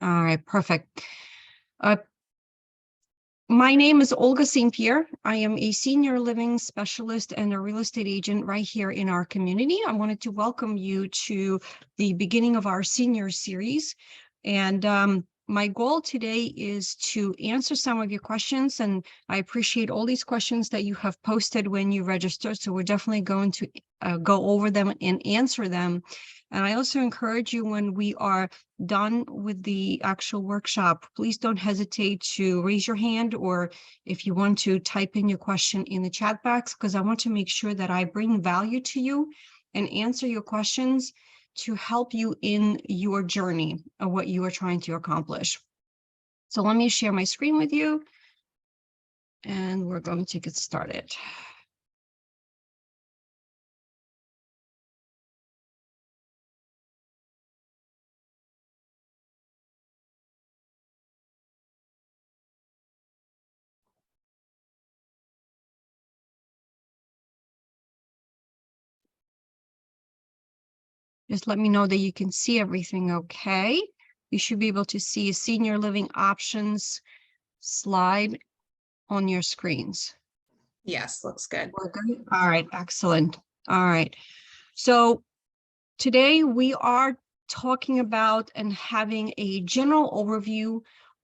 All right, perfect. My name is Olga St. Pierre. I am a senior living specialist and a real estate agent right here in our community. I wanted to welcome you to the beginning of our senior series. And my goal today is to answer some of your questions. And I appreciate all these questions that you have posted when you registered. So we're definitely going to go over them and answer them. And I also encourage you, when we are done with the actual workshop, please don't hesitate to raise your hand, or if you want to type in your question in the chat box, because I want to make sure that I bring value to you and answer your questions to help you in your journey of what you are trying to accomplish. So let me share my screen with you, and we're going to get started. Just let me know that you can see everything okay. You should be able to see a senior living options slide on your screens. Yes, looks good. We're good. All right, excellent. All right. So today we are talking about and having a general overview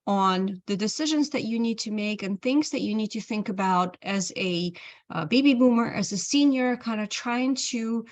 on the decisions that you need to make and things that you need to think about as a baby boomer, as a senior, kind of trying to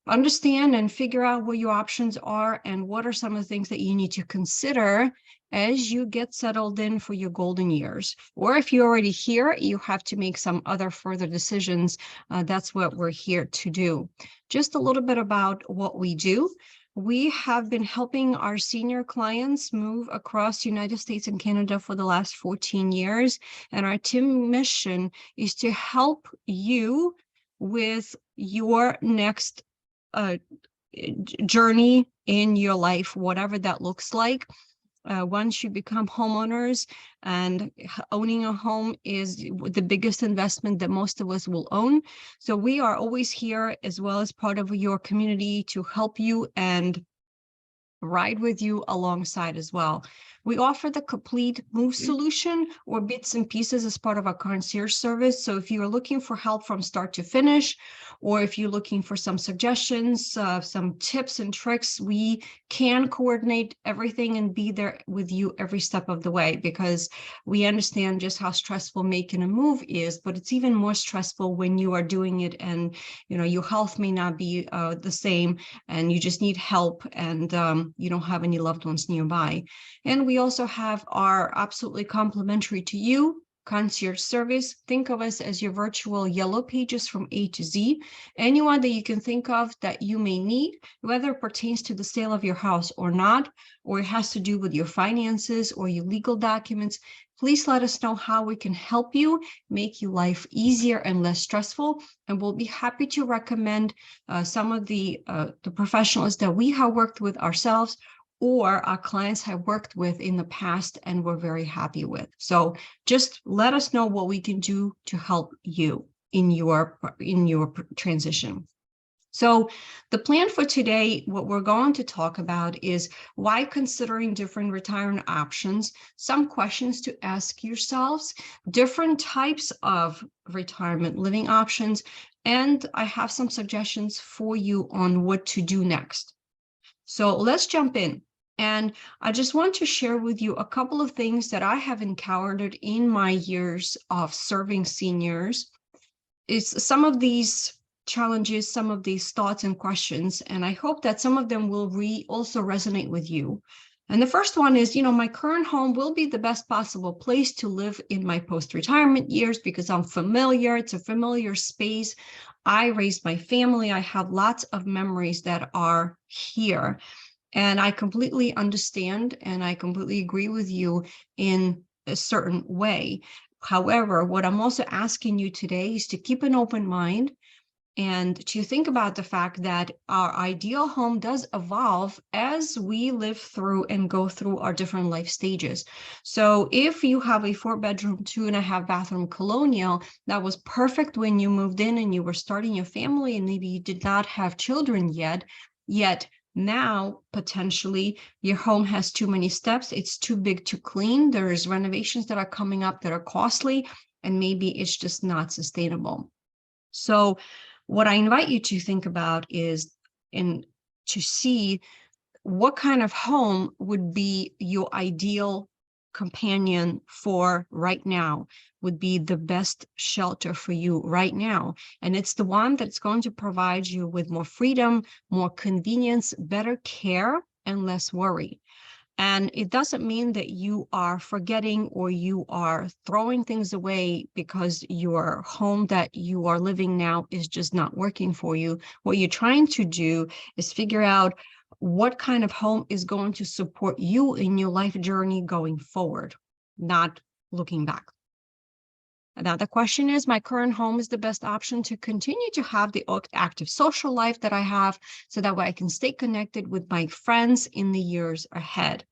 understand and figure out what your options are and what are some of the things that you need to consider as you get settled in for your golden years. Or if you're already here, you have to make some other further decisions. That's what we're here to do. Just a little bit about what we do. We have been helping our senior clients move across the United States and Canada for the last 14 years. And our team mission is to help you with your next journey in your life, whatever that looks like. Once you become homeowners, and owning a home is the biggest investment that most of us will own. So we are always here as well as part of your community to help you and ride with you alongside as well. We offer the complete move solution or bits and pieces as part of our concierge service. So if you're looking for help from start to finish, or if you're looking for some suggestions, some tips and tricks, we can coordinate everything and be there with you every step of the way, because we understand just how stressful making a move is, but it's even more stressful when you are doing it and your health may not be the same, and you just need help, and you don't have any loved ones nearby. And we also have our absolutely complimentary to you concierge service. Think of us as your virtual yellow pages from A to Z. Anyone that you can think of that you may need, whether it pertains to the sale of your house or not, or it has to do with your finances or your legal documents, please let us know how we can help you make your life easier and less stressful. And we'll be happy to recommend some of the professionals that we have worked with ourselves, or our clients have worked with in the past and we're very happy with. So just let us know what we can do to help you in your transition. So the plan for today, what we're going to talk about is why considering different retirement options, some questions to ask yourselves, different types of retirement living options, and I have some suggestions for you on what to do next. So let's jump in. And I just want to share with you a couple of things that I have encountered in my years of serving seniors. It's some of these challenges, some of these thoughts and questions, and I hope that some of them will also resonate with you. And the first one is, my current home will be the best possible place to live in my post-retirement years because I'm familiar. It's a familiar space. I raised my family. I have lots of memories that are here. And I completely understand and I completely agree with you in a certain way. However, what I'm also asking you today is to keep an open mind and to think about the fact that our ideal home does evolve as we live through and go through our different life stages. So if you have a 4-bedroom, 2.5 bathroom colonial that was perfect when you moved in and you were starting your family and maybe you did not have children yet Now, potentially, your home has too many steps. It's too big to clean. There's renovations that are coming up that are costly, and maybe it's just not sustainable. So what I invite you to think about is to see what kind of home would be your ideal companion for right now, would be the best shelter for you right now. And it's the one that's going to provide you with more freedom, more convenience, better care, and less worry. And it doesn't mean that you are forgetting or you are throwing things away because your home that you are living now is just not working for you. What you're trying to do is figure out what kind of home is going to support you in your life journey going forward, not looking back. Another question is, my current home is the best option to continue to have the active social life that I have, so that way I can stay connected with my friends in the years ahead.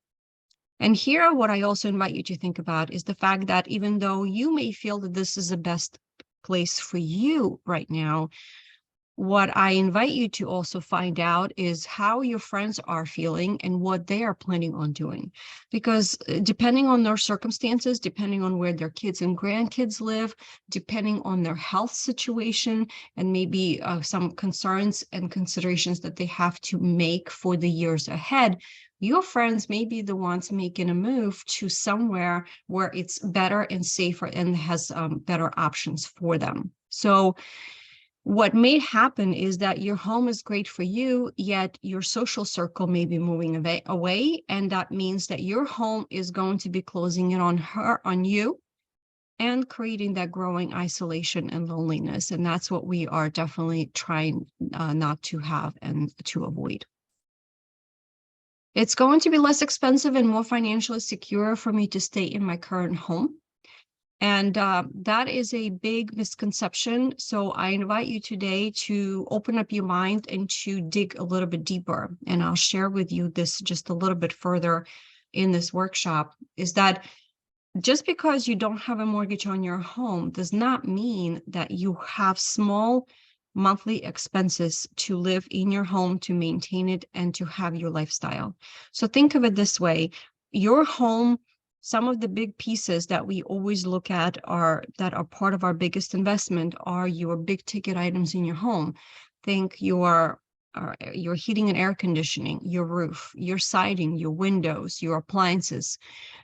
And here, what I also invite you to think about is the fact that even though you may feel that this is the best place for you right now, what I invite you to also find out is how your friends are feeling and what they are planning on doing. Because depending on their circumstances, depending on where their kids and grandkids live, depending on their health situation, and maybe some concerns and considerations that they have to make for the years ahead, your friends may be the ones making a move to somewhere where it's better and safer and has better options for them. So what may happen is that your home is great for you, yet your social circle may be moving away. And that means that your home is going to be closing in on you, and creating that growing isolation and loneliness. And that's what we are definitely trying not to have and to avoid. It's going to be less expensive and more financially secure for me to stay in my current home. And that is a big misconception. So I invite you today to open up your mind and to dig a little bit deeper. And I'll share with you this just a little bit further in this workshop, is that just because you don't have a mortgage on your home does not mean that you have small monthly expenses to live in your home, to maintain it, and to have your lifestyle. So think of it this way: your home, some of the big pieces that we always look at that are part of our biggest investment are your big ticket items in your home. Think your heating and air conditioning, your roof, your siding, your windows, your appliances,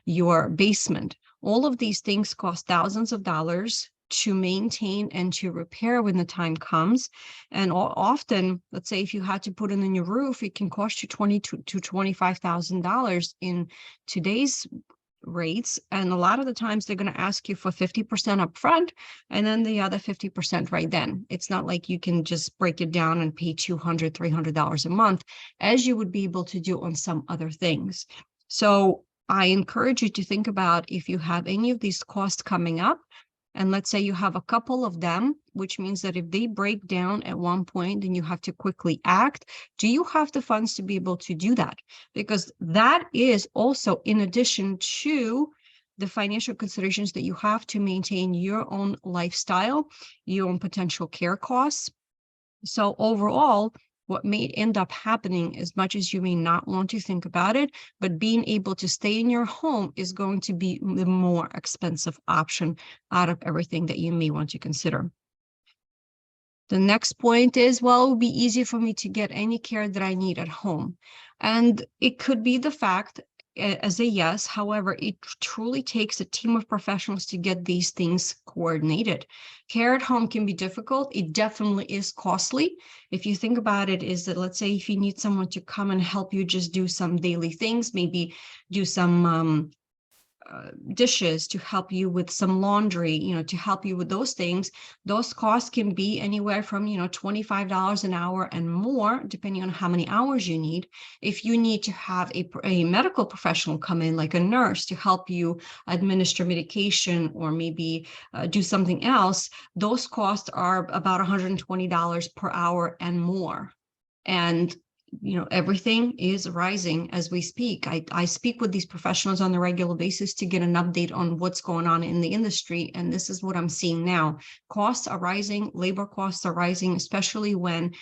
your basement. All of these things cost thousands of dollars to maintain and to repair when the time comes. And often, let's say if you had to put in a new roof, it can cost you $20,000 to $25,000 in today's rates. And a lot of the times they're going to ask you for 50% upfront and then the other 50% right then. It's not like you can just break it down and pay $200, $300 a month, as you would be able to do on some other things. So I encourage you to think about if you have any of these costs coming up, and let's say you have a couple of them, which means that if they break down at one point, then you have to quickly act. Do you have the funds to be able to do that? Because that is also in addition to the financial considerations that you have to maintain your own lifestyle, your own potential care costs. So overall, what may end up happening, as much as you may not want to think about it, but being able to stay in your home is going to be the more expensive option out of everything that you may want to consider. The next point is, well, it would be easy for me to get any care that I need at home. And it could be the fact as a yes. However, it truly takes a team of professionals to get these things coordinated. Care at home can be difficult. It definitely is costly. If you think about it, is that, let's say if you need someone to come and help you just do some daily things, maybe do some dishes, to help you with some laundry, to help you with those things, those costs can be anywhere from, $25 an hour and more, depending on how many hours you need. If you need to have a medical professional come in, like a nurse, to help you administer medication or maybe do something else, those costs are about $120 per hour and more. And everything is rising as we speak. I speak with these professionals on a regular basis to get an update on what's going on in the industry. And this is what I'm seeing now. Costs are rising, labor costs are rising, especially when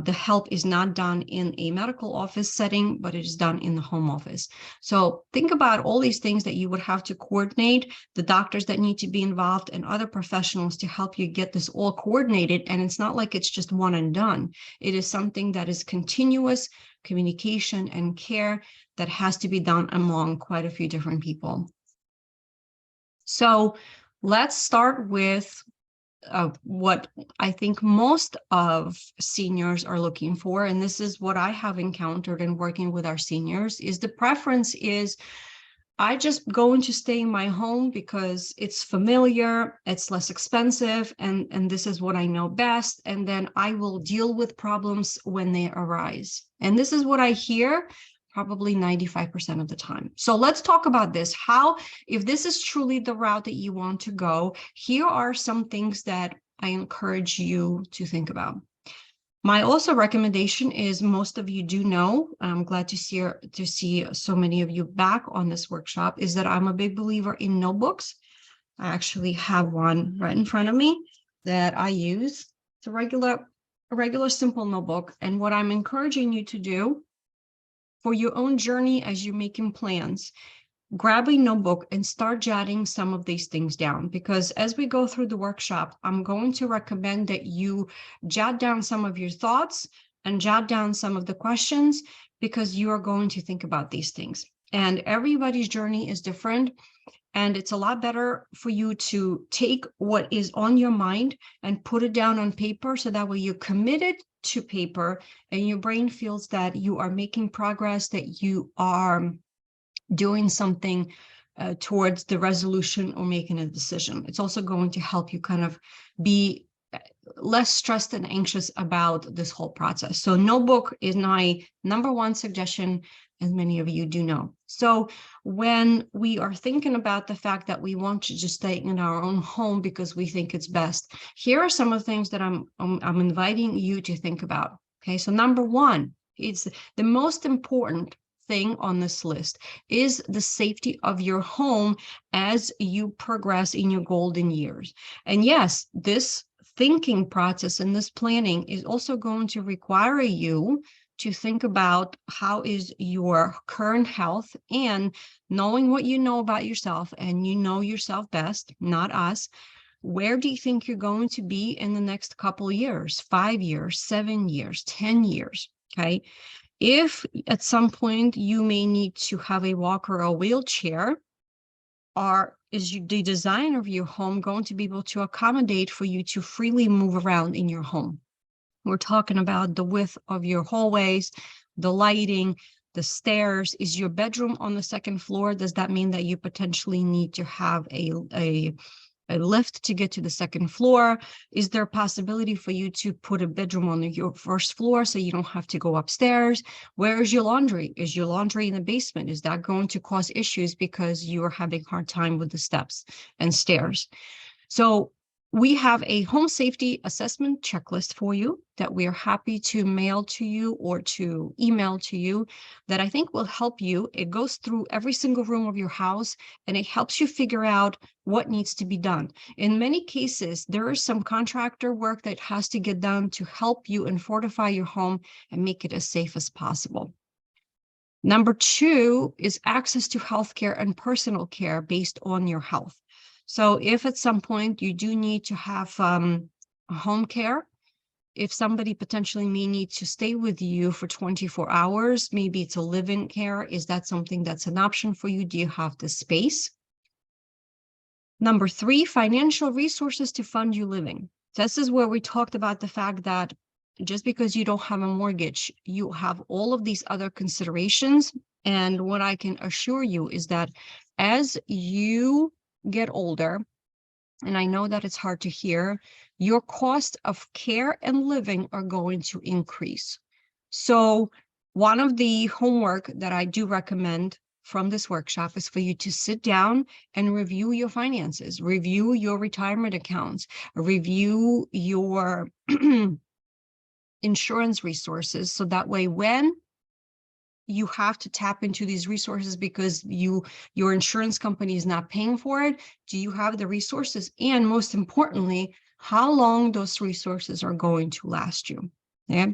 The help is not done in a medical office setting, but it is done in the home office. So think about all these things that you would have to coordinate, the doctors that need to be involved and other professionals to help you get this all coordinated. And it's not like it's just one and done. It is something that is continuous communication and care that has to be done among quite a few different people. So let's start with what I think most of seniors are looking for, and this is what I have encountered in working with our seniors, is the preference is I just going to stay in my home because it's familiar, it's less expensive, and this is what I know best, and then I will deal with problems when they arise. And this is what I hear probably 95% of the time. So let's talk about this. How, if this is truly the route that you want to go, here are some things that I encourage you to think about. My also recommendation is, most of you do know, I'm glad to see so many of you back on this workshop, is that I'm a big believer in notebooks. I actually have one right in front of me that I use. It's a regular simple notebook. And what I'm encouraging you to do for your own journey as you're making plans, grab a notebook and start jotting some of these things down, because as we go through the workshop, I'm going to recommend that you jot down some of your thoughts and jot down some of the questions, because you are going to think about these things. And everybody's journey is different. And it's a lot better for you to take what is on your mind and put it down on paper, so that way you're committed to paper and your brain feels that you are making progress, that you are doing something towards the resolution or making a decision. It's also going to help you kind of be less stressed and anxious about this whole process. So notebook is my number one suggestion, as many of you do know. So when we are thinking about the fact that we want to just stay in our own home because we think it's best, here are some of the things that I'm inviting you to think about. Okay, so number one, it's the most important thing on this list is the safety of your home as you progress in your golden years. And yes, this thinking process and this planning is also going to require you to think about how is your current health, and knowing what you know about yourself, and you know yourself best, not us. Where do you think you're going to be in the next couple of years, 5 years, 7 years, 10 years? Okay. If at some point you may need to have a walker or a wheelchair, is the design of your home going to be able to accommodate for you to freely move around in your home? We're talking about the width of your hallways, the lighting, the stairs. Is your bedroom on the second floor? Does that mean that you potentially need to have a lift to get to the second floor? Is there a possibility for you to put a bedroom on your first floor so you don't have to go upstairs? Where is your laundry? Is your laundry in the basement? Is that going to cause issues because you are having a hard time with the steps and stairs? So we have a home safety assessment checklist for you that we are happy to mail to you or to email to you, that I think will help you. It goes through every single room of your house and it helps you figure out what needs to be done. In many cases, there is some contractor work that has to get done to help you and fortify your home and make it as safe as possible. Number two is access to healthcare and personal care based on your health. So if at some point you do need to have home care, if somebody potentially may need to stay with you for 24 hours, maybe it's a live-in care, is that something that's an option for you? Do you have the space? Number three, financial resources to fund you living. This is where we talked about the fact that just because you don't have a mortgage, you have all of these other considerations. And what I can assure you is that as you get older, and I know that it's hard to hear, your cost of care and living are going to increase. So one of the homework that I do recommend from this workshop is for you to sit down and review your finances, review your retirement accounts, review your insurance resources. So that way, when you have to tap into these resources because your insurance company is not paying for it, do you have the resources? And most importantly, how long those resources are going to last you. Yeah.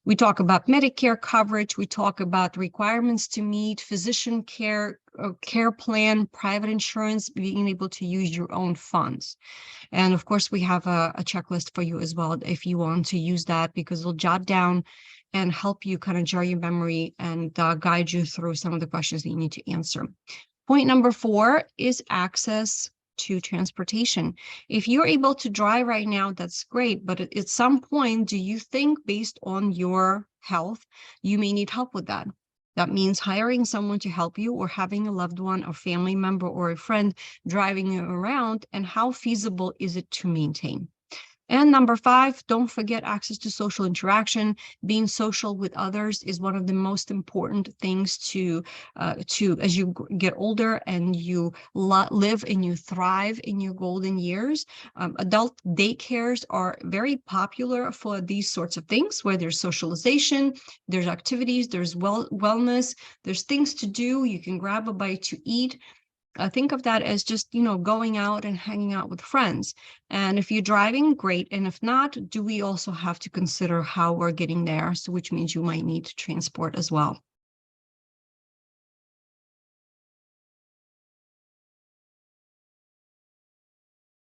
We talk about Medicare coverage. We talk about requirements to meet, physician care, care plan, private insurance, being able to use your own funds. And of course, we have a checklist for you as well if you want to use that, because it'll jot down and help you kind of jar your memory and guide you through some of the questions that you need to answer. Point number 4 is access to transportation. If you're able to drive right now, that's great. But at some point, do you think, based on your health, you may need help with that? That means hiring someone to help you, or having a loved one, a family member, or a friend driving you around. And how feasible is it to maintain? And number 5, don't forget access to social interaction. Being social with others is one of the most important things to as you get older and you live and you thrive in your golden years. Adult daycares are very popular for these sorts of things, where there's socialization, there's activities, there's wellness, there's things to do. You can grab a bite to eat. Think of that as just, going out and hanging out with friends. And if you're driving, great. And if not, do we also have to consider how we're getting there? So which means you might need transport as well.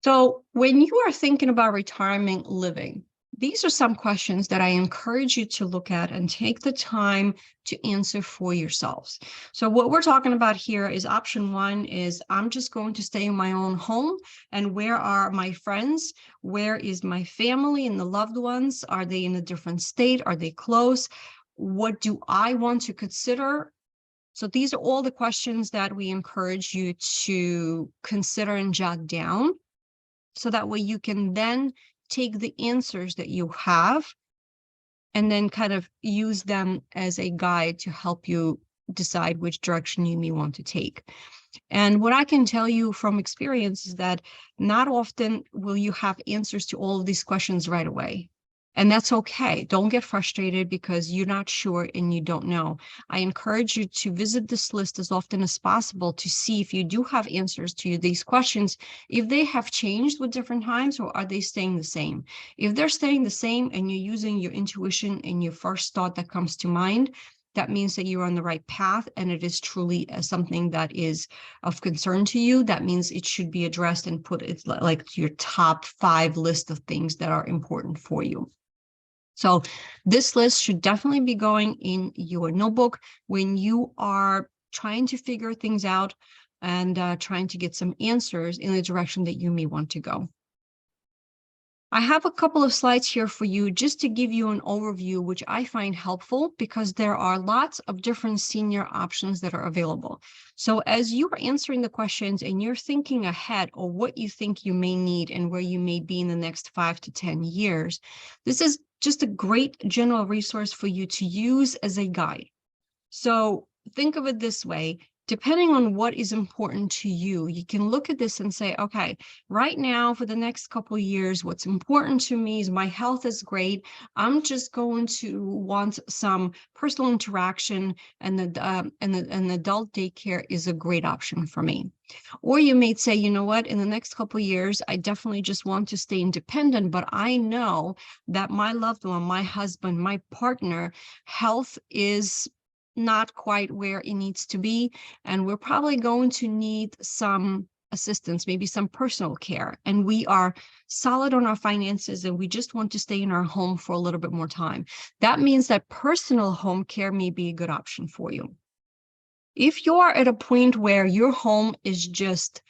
So when you are thinking about retirement living, these are some questions that I encourage you to look at and take the time to answer for yourselves. So what we're talking about here is option 1 is, I'm just going to stay in my own home. And where are my friends? Where is my family and the loved ones? Are they in a different state? Are they close? What do I want to consider? So these are all the questions that we encourage you to consider and jot down, so that way you can then take the answers that you have and then kind of use them as a guide to help you decide which direction you may want to take. And what I can tell you from experience is that not often will you have answers to all of these questions right away. And that's okay. Don't get frustrated because you're not sure and you don't know. I encourage you to visit this list as often as possible to see if you do have answers to these questions, if they have changed with different times, or are they staying the same. If they're staying the same and you're using your intuition and your first thought that comes to mind, that means that you're on the right path and it is truly something that is of concern to you. That means it should be addressed and put it like your top 5 list of things that are important for you. So this list should definitely be going in your notebook when you are trying to figure things out and trying to get some answers in the direction that you may want to go. I have a couple of slides here for you just to give you an overview, which I find helpful because there are lots of different senior options that are available. So as you are answering the questions and you're thinking ahead of what you think you may need and where you may be in the next 5 to 10 years, this is just a great general resource for you to use as a guide. So think of it this way. Depending on what is important to you, you can look at this and say, okay, right now for the next couple of years, what's important to me is my health is great. I'm just going to want some personal interaction, and an adult daycare is a great option for me. Or you may say, you know what, in the next couple of years, I definitely just want to stay independent, but I know that my loved one, my husband, my partner, health is not quite where it needs to be. And we're probably going to need some assistance, maybe some personal care. And we are solid on our finances and we just want to stay in our home for a little bit more time. That means that personal home care may be a good option for you. If you're at a point where your home is just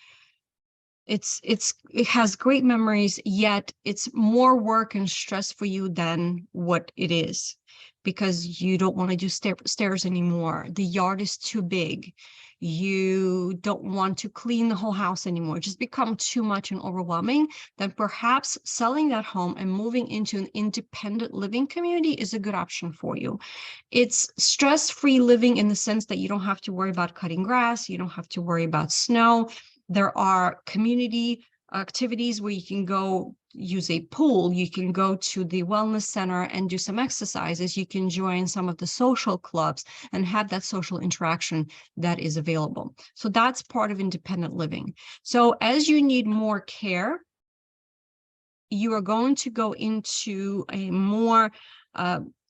it has great memories, yet it's more work and stress for you than what it is, because you don't want to do stairs anymore. The yard is too big. You don't want to clean the whole house anymore. It just become too much and overwhelming. Then perhaps selling that home and moving into an independent living community is a good option for you. It's stress-free living in the sense that you don't have to worry about cutting grass. You don't have to worry about snow. There are community activities where you can go use a pool, you can go to the wellness center and do some exercises, you can join some of the social clubs and have that social interaction that is available. So that's part of independent living. So as you need more care, you are going to go into a more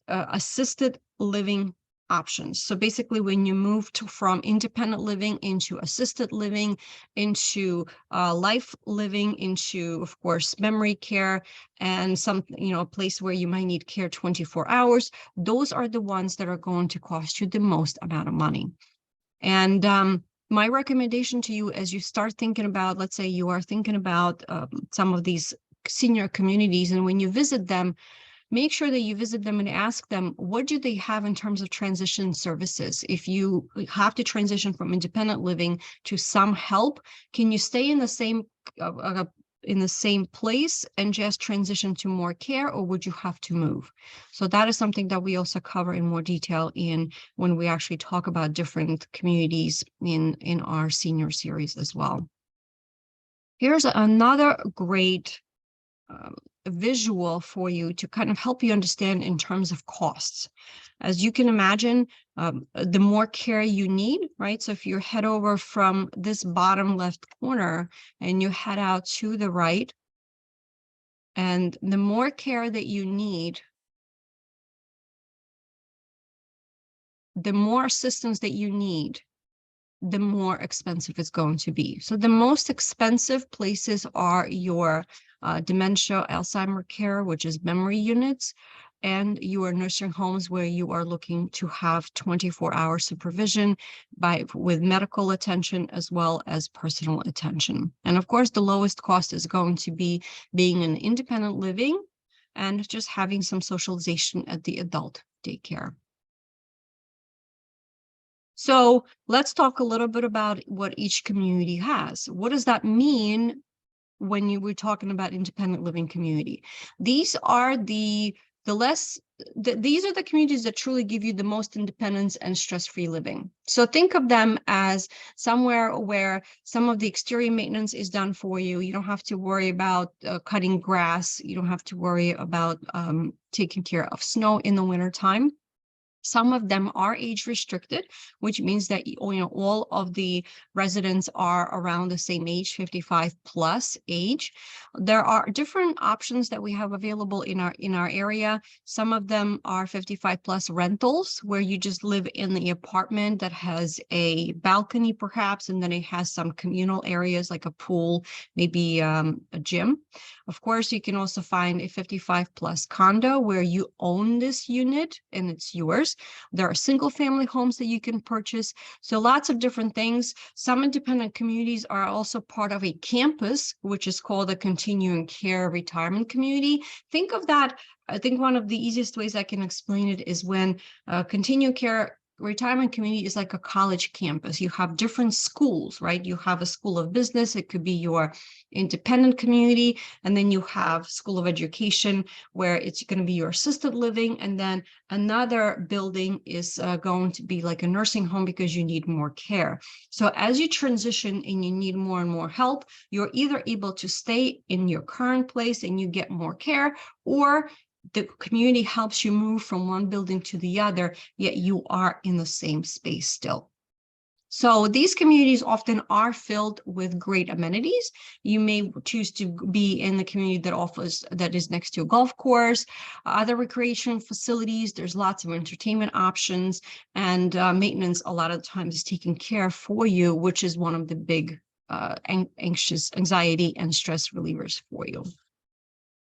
assisted living options. So basically, when you move from independent living into assisted living, into life living, into, of course, memory care, and some, a place where you might need care 24 hours, those are the ones that are going to cost you the most amount of money. And my recommendation to you, as you start thinking about, let's say you are thinking about some of these senior communities, and when you visit them, make sure that you visit them and ask them, what do they have in terms of transition services? If you have to transition from independent living to some help, can you stay in the same place and just transition to more care, or would you have to move? So that is something that we also cover in more detail when we actually talk about different communities in our senior series as well. Here's another great visual for you to kind of help you understand in terms of costs. As you can imagine, the more care you need, right? So if you head over from this bottom left corner and you head out to the right, and the more care that you need, the more assistance that you need, the more expensive it's going to be. So the most expensive places are your dementia, Alzheimer care, which is memory units, and your nursing homes where you are looking to have 24-hour supervision with medical attention as well as personal attention. And of course, the lowest cost is going to be being in independent living and just having some socialization at the adult daycare. So let's talk a little bit about what each community has. What does that mean when you were talking about independent living community? These are these are the communities that truly give you the most independence and stress-free living. So think of them as somewhere where some of the exterior maintenance is done for you. You don't have to worry about cutting grass. You don't have to worry about taking care of snow in the wintertime. Some of them are age restricted, which means that all of the residents are around the same age, 55 plus age. There are different options that we have available in our area. Some of them are 55 plus rentals, where you just live in the apartment that has a balcony perhaps, and then it has some communal areas like a pool, maybe a gym. Of course, you can also find a 55 plus condo where you own this unit and it's yours. There are single family homes that you can purchase. So lots of different things. Some independent communities are also part of a campus, which is called a continuing care retirement community. Think of that. I think one of the easiest ways I can explain it is when continuing care retirement community is like a college campus. You have different schools, right? You have a school of business. It could be your independent community. And then you have school of education where it's going to be your assisted living. And then another building is going to be like a nursing home because you need more care. So as you transition and you need more and more help, you're either able to stay in your current place and you get more care, or the community helps you move from one building to the other, yet you are in the same space still. So these communities often are filled with great amenities. You may choose to be in the community that is next to a golf course, other recreation facilities. There's lots of entertainment options, and maintenance a lot of times is taken care for you, which is one of the big anxiety and stress relievers for you.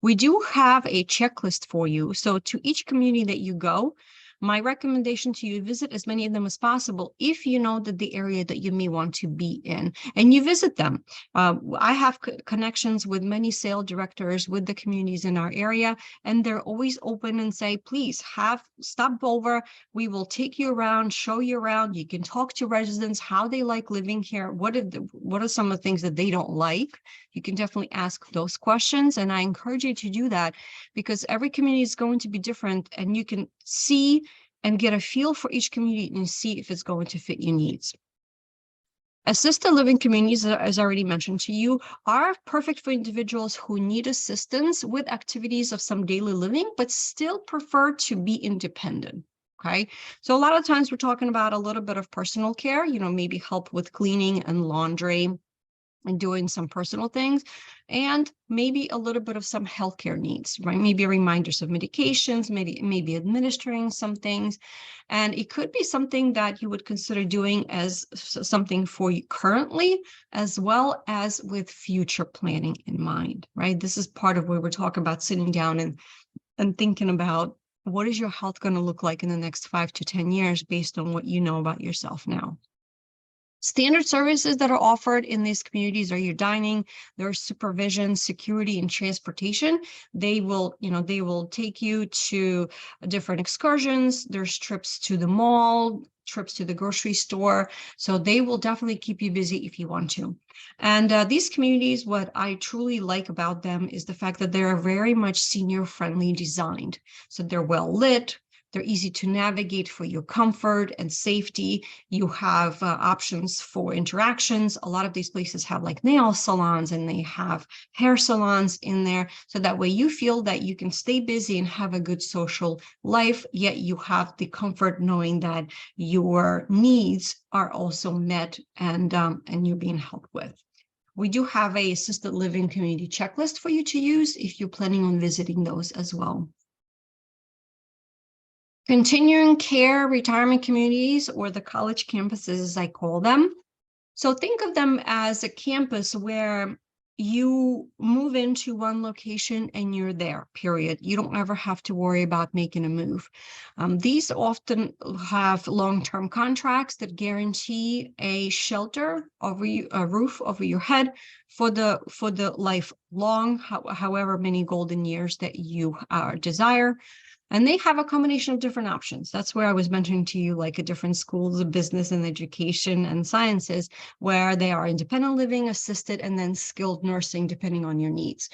We do have a checklist for you. So to each community that you go, my recommendation to you, visit as many of them as possible if you know that the area that you may want to be in, and you visit them. I have connections with many sales directors with the communities in our area, and they're always open and say, please stop over. We will take you around, show you around. You can talk to residents, how they like living here. What are some of the things that they don't like? You can definitely ask those questions. And I encourage you to do that, because every community is going to be different, and you can see and get a feel for each community and see if it's going to fit your needs. Assisted living communities, as I already mentioned to you, are perfect for individuals who need assistance with activities of some daily living, but still prefer to be independent. Okay, so a lot of times we're talking about a little bit of personal care, maybe help with cleaning and laundry, and doing some personal things, and maybe a little bit of some healthcare needs, right? Maybe reminders of medications, maybe administering some things. And it could be something that you would consider doing as something for you currently, as well as with future planning in mind, right? This is part of where we're talking about sitting down and thinking about what is your health going to look like in the next 5 to 10 years based on what you know about yourself now. Standard services that are offered in these communities are your dining, there's supervision, security, and transportation. They will take you to different excursions. There's trips to the mall, trips to the grocery store. So they will definitely keep you busy if you want to. And these communities, what I truly like about them is the fact that they're very much senior friendly designed. So they're well lit. They're easy to navigate for your comfort and safety. You have options for interactions. A lot of these places have like nail salons, and they have hair salons in there. So that way you feel that you can stay busy and have a good social life, yet you have the comfort knowing that your needs are also met and you're being helped with. We do have a assisted living community checklist for you to use if you're planning on visiting those as well. Continuing care retirement communities, or the college campuses, as I call them. So think of them as a campus where you move into one location and you're there, period. You don't ever have to worry about making a move. These often have long-term contracts that guarantee a shelter over you, a roof over your head for the lifelong, however many golden years that you desire. And they have a combination of different options. That's where I was mentioning to you, like a different schools of business and education and sciences, where they are independent living, assisted, and then skilled nursing, depending on your needs.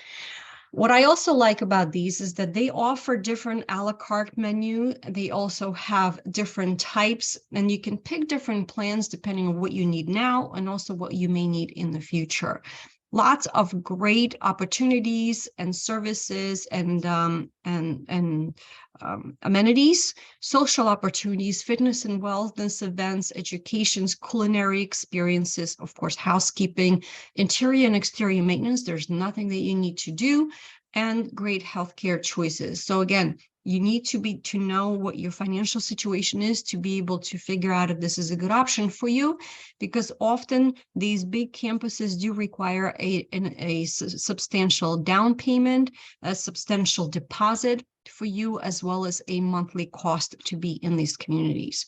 What I also like about these is that they offer different a la carte menu. They also have different types, and you can pick different plans depending on what you need now and also what you may need in the future. Lots of great opportunities and services and amenities, social opportunities, fitness and wellness events, educations, culinary experiences, of course, housekeeping, interior and exterior maintenance. There's nothing that you need to do, and great healthcare choices. So again, you need to know what your financial situation is to be able to figure out if this is a good option for you, because often these big campuses do require a substantial down payment, a substantial deposit for you, as well as a monthly cost to be in these communities.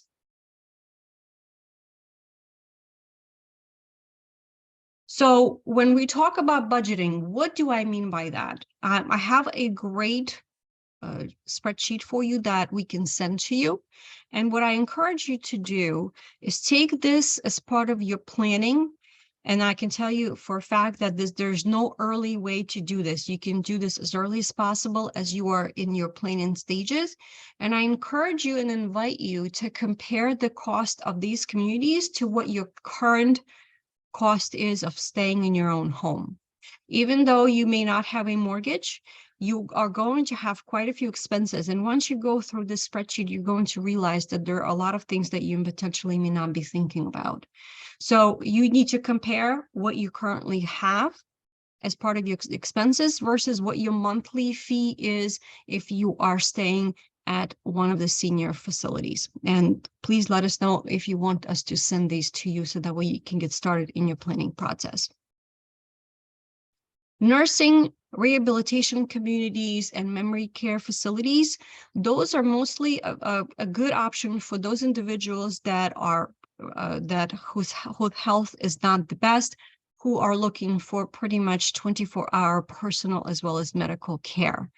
So when we talk about budgeting, what do I mean by that? I have a great spreadsheet for you that we can send to you. And what I encourage you to do is take this as part of your planning. And I can tell you for a fact that there's no early way to do this. You can do this as early as possible as you are in your planning stages. And I encourage you and invite you to compare the cost of these communities to what your current cost is of staying in your own home. Even though you may not have a mortgage, you are going to have quite a few expenses. And once you go through this spreadsheet, you're going to realize that there are a lot of things that you potentially may not be thinking about. So you need to compare what you currently have as part of your expenses versus what your monthly fee is if you are staying at one of the senior facilities. And please let us know if you want us to send these to you so that way you can get started in your planning process. Nursing, rehabilitation communities, and memory care facilities, those are mostly a good option for those individuals that are whose health is not the best, who are looking for pretty much 24-hour personal as well as medical care.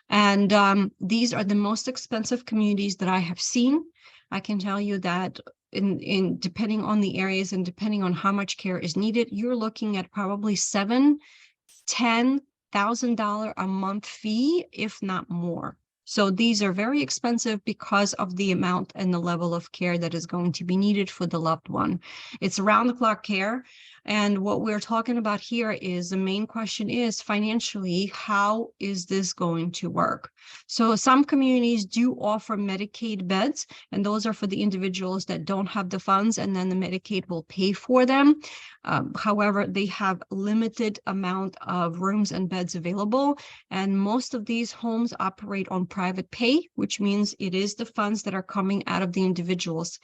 And these are the most expensive communities that I have seen. I can tell you that in depending on the areas and depending on how much care is needed, you're looking at probably $7,000-$10,000 a month fee, if not more. So these are very expensive because of the amount and the level of care that is going to be needed for the loved one. It's around-the-clock care. And what we're talking about here is the main question is financially, how is this going to work? So some communities do offer Medicaid beds, and those are for the individuals that don't have the funds, and then the Medicaid will pay for them. However, they have limited amount of rooms and beds available, and most of these homes operate on private pay, which means it is the funds that are coming out of the individual's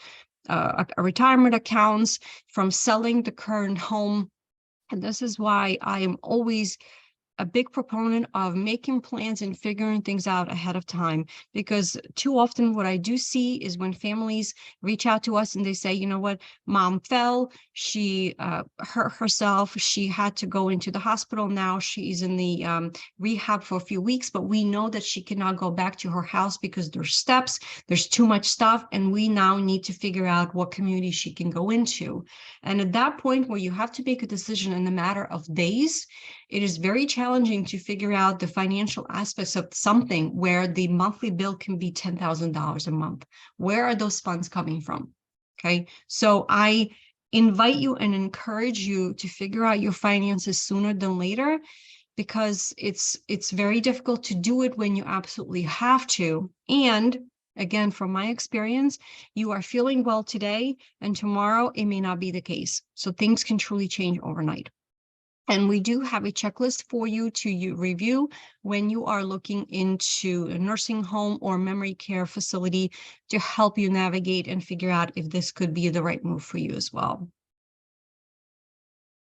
retirement accounts from selling the current home. And this is why I am always a big proponent of making plans and figuring things out ahead of time, because too often what I do see is when families reach out to us and they say, you know what, mom fell, she hurt herself, she had to go into the hospital, now she's in the rehab for a few weeks, but we know that she cannot go back to her house because there's steps, there's too much stuff, and we now need to figure out what community she can go into. And at that point where you have to make a decision in a matter of days, it is very challenging to figure out the financial aspects of something where the monthly bill can be $10,000 a month. Where are those funds coming from? Okay, so I invite you and encourage you to figure out your finances sooner than later, because it's very difficult to do it when you absolutely have to. And again, from my experience, you are feeling well today, and tomorrow it may not be the case. So things can truly change overnight. And we do have a checklist for you to review when you are looking into a nursing home or memory care facility to help you navigate and figure out if this could be the right move for you as well.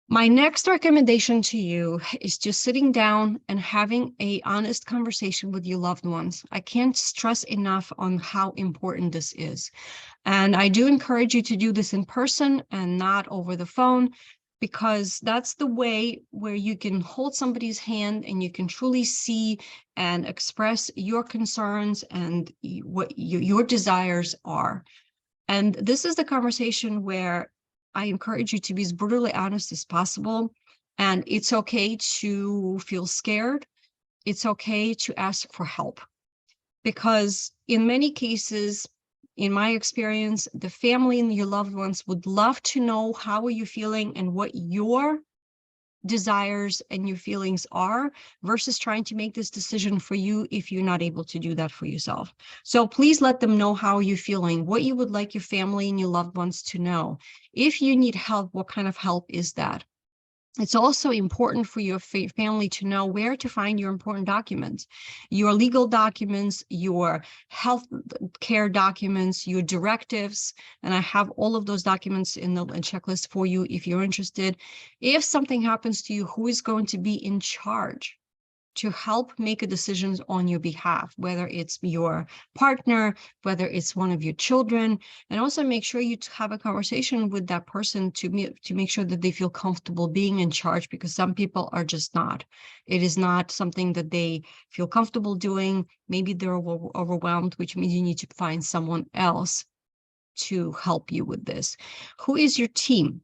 My next recommendation to you is just sitting down and having an honest conversation with your loved ones. I can't stress enough on how important this is. And I do encourage you to do this in person and not over the phone, because that's the way where you can hold somebody's hand and you can truly see and express your concerns and what your desires are. And this is the conversation where I encourage you to be as brutally honest as possible. And it's okay to feel scared. It's okay to ask for help, because in many cases, in my experience, the family and your loved ones would love to know how are you feeling and what your desires and your feelings are, versus trying to make this decision for you if you're not able to do that for yourself. So please let them know how you're feeling, what you would like your family and your loved ones to know. If you need help, what kind of help is that? It's also important for your family to know where to find your important documents, your legal documents, your health care documents, your directives. And I have all of those documents in the checklist for you if you're interested. If something happens to you, who is going to be in charge to help make a decisions on your behalf, whether it's your partner, whether it's one of your children, and also make sure you have a conversation with that person to make sure that they feel comfortable being in charge, because some people are just not. It is not something that they feel comfortable doing. Maybe they're overwhelmed, which means you need to find someone else to help you with this. Who is your team?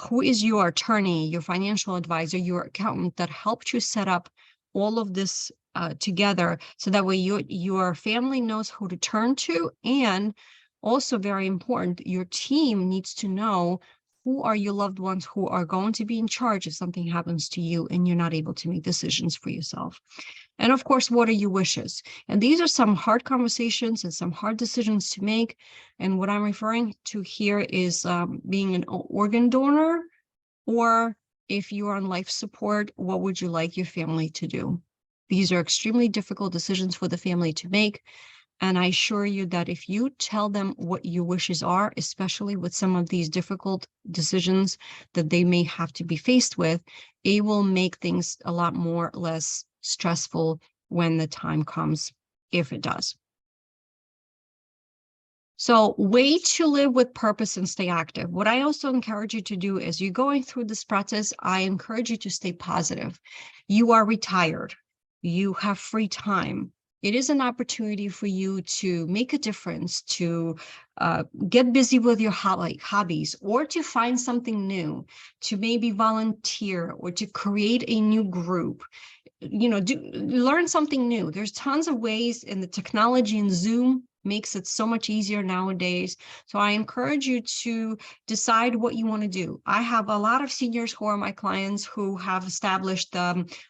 Who is your attorney, your financial advisor, your accountant that helped you set up all of this together, so that way your family knows who to turn to? And also very important, your team needs to know who are your loved ones who are going to be in charge if something happens to you and you're not able to make decisions for yourself. And of course, what are your wishes? And these are some hard conversations and some hard decisions to make. And what I'm referring to here is being an organ donor, or if you're on life support, what would you like your family to do? These are extremely difficult decisions for the family to make. And I assure you that if you tell them what your wishes are, especially with some of these difficult decisions that they may have to be faced with, it will make things a lot more less stressful when the time comes, if it does. So way to live with purpose and stay active. What I also encourage you to do as you're going through this process, I encourage you to stay positive. You are retired. You have free time. It is an opportunity for you to make a difference, to get busy with your hobbies, or to find something new, to maybe volunteer, or to create a new group. Learn something new. There's tons of ways, and the technology in Zoom makes it so much easier nowadays. So I encourage you to decide what you want to do. I have a lot of seniors who are my clients who have established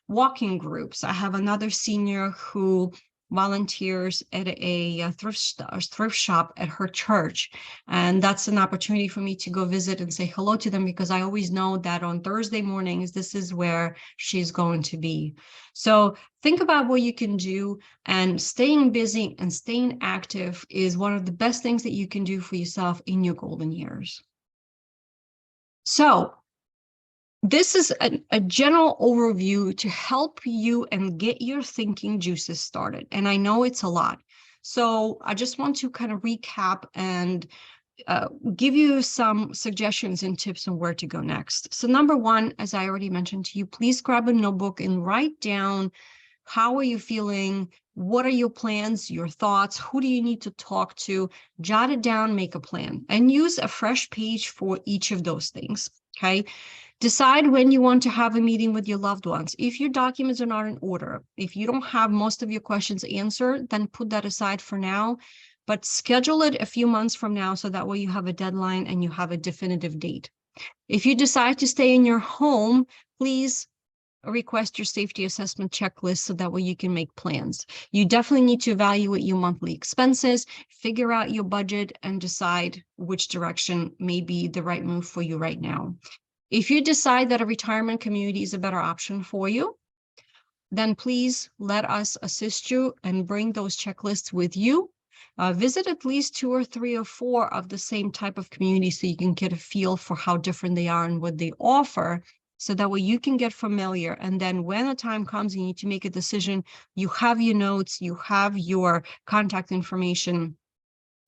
walking groups. I have another senior who volunteers at a thrift shop at her church. And that's an opportunity for me to go visit and say hello to them, because I always know that on Thursday mornings, this is where she's going to be. So think about what you can do, and staying busy and staying active is one of the best things that you can do for yourself in your golden years. So this is a general overview to help you and get your thinking juices started. And I know it's a lot. So I just want to kind of recap and give you some suggestions and tips on where to go next. So number one, as I already mentioned to you, please grab a notebook and write down, how are you feeling? What are your plans, your thoughts? Who do you need to talk to? Jot it down, make a plan, and use a fresh page for each of those things, okay? Decide when you want to have a meeting with your loved ones. If your documents are not in order, if you don't have most of your questions answered, then put that aside for now, but schedule it a few months from now, so that way you have a deadline and you have a definitive date. If you decide to stay in your home, please request your safety assessment checklist, so that way you can make plans. You definitely need to evaluate your monthly expenses, figure out your budget, and decide which direction may be the right move for you right now. If you decide that a retirement community is a better option for you, then please let us assist you and bring those checklists with you. Visit at least 2 or 3 or 4 of the same type of community, so you can get a feel for how different they are and what they offer, so that way you can get familiar. And then when the time comes you need to make a decision, you have your notes, you have your contact information,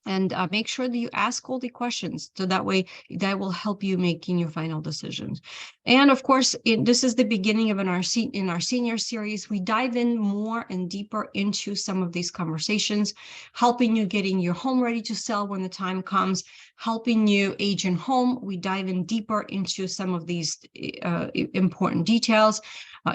and make sure that you ask all the questions, so that way that will help you making your final decisions. And of course, this is the beginning of in our senior series. We dive in more and deeper into some of these conversations, helping you getting your home ready to sell when the time comes, helping you age in home. We dive in deeper into some of these important details.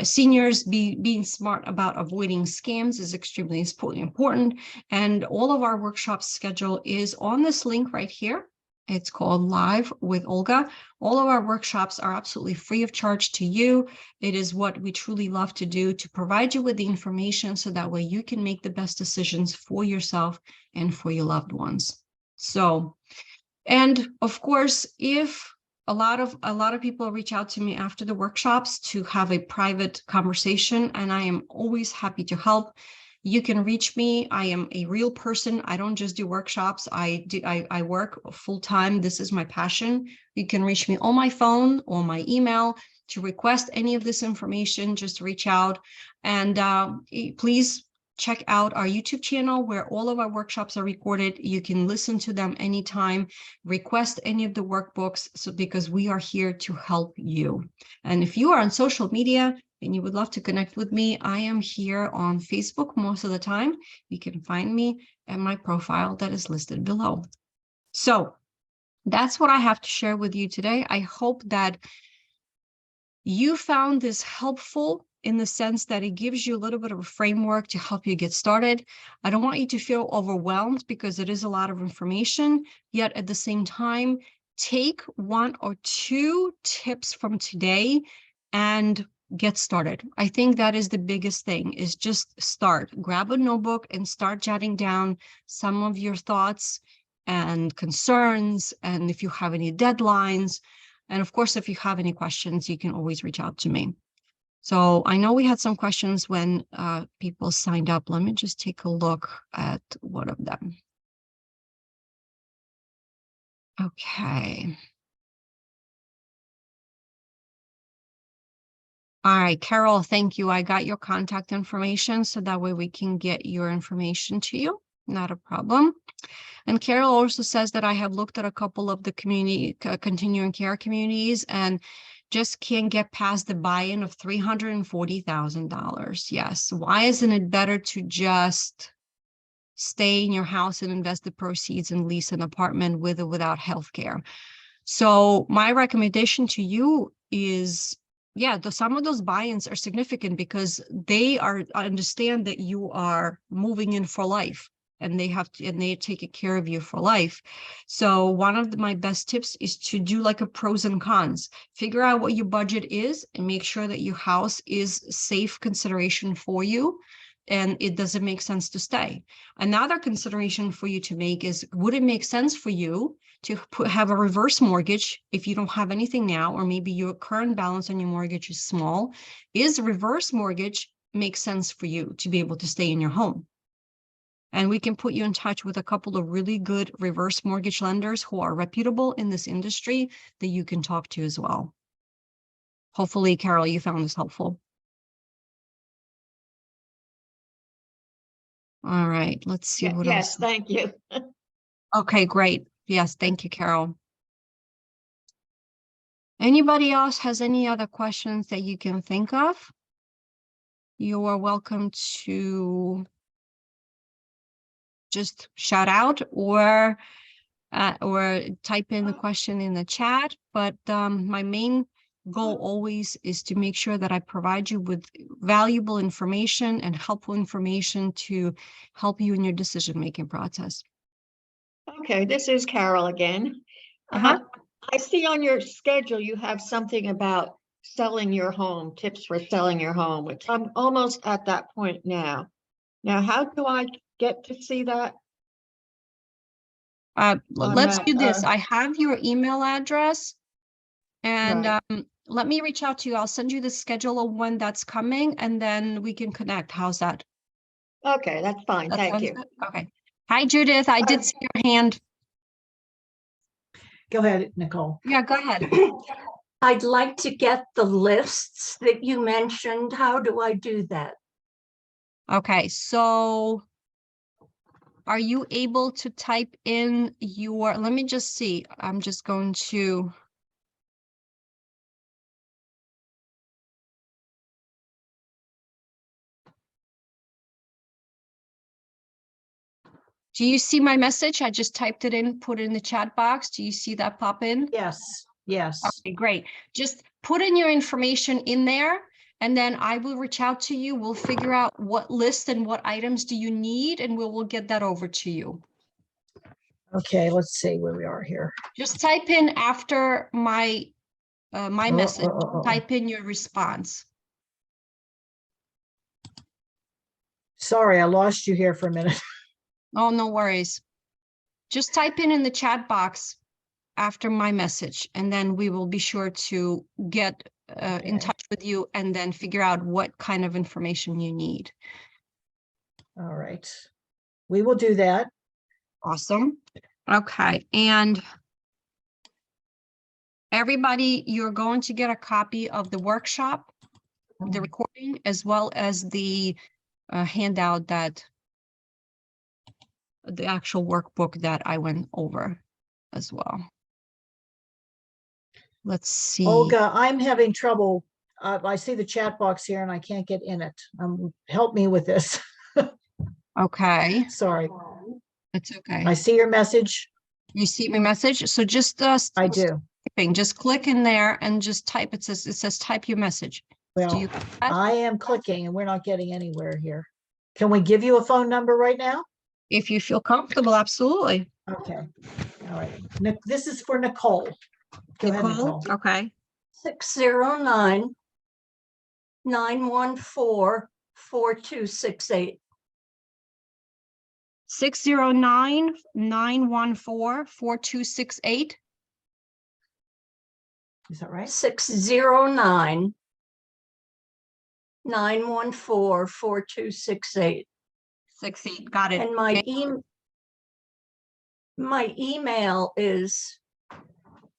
Seniors being smart about avoiding scams is extremely important. And all of our workshop schedule is on this link right here. It's called Live with Olga. All of our workshops are absolutely free of charge to you. It is what we truly love to do, to provide you with the information, so that way you can make the best decisions for yourself and for your loved ones. So, and of course, if a lot of people reach out to me after the workshops to have a private conversation, and I am always happy to help. You can reach me. I am a real person. I don't just do workshops. I work full time. This is my passion. You can reach me on my phone or my email to request any of this information. Just reach out, and please check out our YouTube channel, where all of our workshops are recorded. You can listen to them anytime, request any of the workbooks, because we are here to help you. And if you are on social media and you would love to connect with me, I am here on Facebook most of the time. You can find me at my profile that is listed below. So that's what I have to share with you today. I hope that you found this helpful, in the sense that it gives you a little bit of a framework to help you get started. I don't want you to feel overwhelmed, because it is a lot of information, yet at the same time, take 1 or 2 tips from today and get started. I think that is the biggest thing, is just start. Grab a notebook and start jotting down some of your thoughts and concerns, and if you have any deadlines. And of course, if you have any questions, you can always reach out to me. So I know we had some questions when people signed up. Let me just take a look at one of them. Okay. All right, Carol, thank you. I got your contact information, so that way we can get your information to you. Not a problem. And Carol also says that I have looked at a couple of the community continuing care communities, and just can't get past the buy-in of $340,000. Yes. Why isn't it better to just stay in your house and invest the proceeds and lease an apartment with or without healthcare? So my recommendation to you is, yeah, some of those buy-ins are significant, because they understand that you are moving in for life. And they're taking care of you for life. So one of my best tips is to do like a pros and cons. Figure out what your budget is and make sure that your house is safe consideration for you. and it doesn't make sense to stay. Another consideration for you to make is, would it make sense for you to have a reverse mortgage if you don't have anything now, or maybe your current balance on your mortgage is small? Is reverse mortgage make sense for you to be able to stay in your home? And we can put you in touch with a couple of really good reverse mortgage lenders who are reputable in this industry that you can talk to as well. Hopefully, Carol, you found this helpful. All right, let's see what Yes, else. thank you. Okay, great. Yes, thank you, Carol. Anybody else has any other questions that you can think of? You are welcome to just shout out or type in the question in the chat. But my main goal always is to make sure that I provide you with valuable information and helpful information to help you in your decision-making process. Okay, this is Carol again. I see on your schedule you have something about selling your home, tips for selling your home, which I'm almost at that point now. Now, how do I get to see that? Let's do this. I have your email address, and Right. let me reach out to you. I'll send you the schedule of when that's coming, and then we can connect. How's that? Okay, that's fine. That Thank sounds you. good? Okay. Hi, Judith. I did see your hand. Go ahead, Nicole. Yeah, go ahead. I'd like to get the lists that you mentioned. How do I do that? Okay, so are you able to type in your, let me just see. I'm just going to. Do you see my message? I just typed it in, put it in the chat box. Do you see that pop in? Yes, yes. Okay, great. Just put in your information in there, and then I will reach out to you. We'll figure out what list and what items do you need, and we'll get that over to you. Okay, let's see where we are here. Just type in after my message, oh. type in your response. Sorry, I lost you here for a minute. Oh, no worries. Just type in the chat box after my message, and then we will be sure to get in touch with you and then figure out what kind of information you need. All right. We will do that. Awesome. Okay, and everybody, you're going to get a copy of the workshop, the recording, as well as the handout that the actual workbook that I went over as well. Let's see. Olga, I'm having trouble. I see the chat box here and I can't get in it. Help me with this. Okay, Sorry. it's okay. I see your message. You see my message? So just I do. just click in there and just type. It says type your message. Well, I am clicking and we're not getting anywhere here. Can we give you a phone number right now? If you feel comfortable, absolutely. Okay. All right. This is for Nicole. Go ahead, Nicole. Okay. 609-914-4268. 609-914-4268. Is that right? 609-914-4268. 68. Got it. And my email is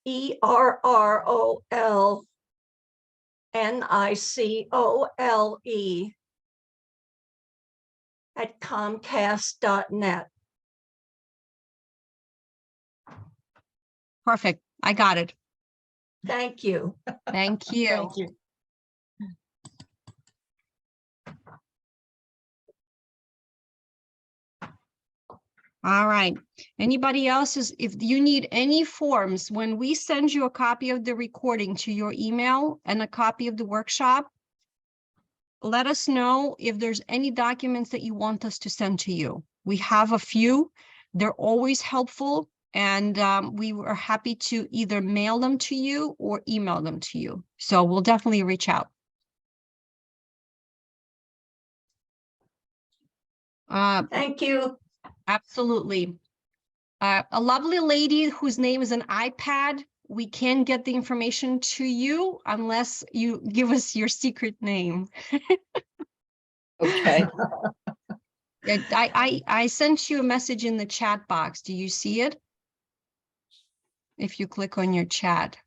ERROLNICOLE@comcast.net. Perfect. I got it. Thank you. Thank you. Thank you. All right. Anybody else if you need any forms, when we send you a copy of the recording to your email and a copy of the workshop, let us know if there's any documents that you want us to send to you. We have a few. They're always helpful, and we are happy to either mail them to you or email them to you. So we'll definitely reach out. Thank you. Absolutely. A lovely lady whose name is an iPad. We can get the information to you unless you give us your secret name. Okay. I sent you a message in the chat box. Do you see it? If you click on your chat.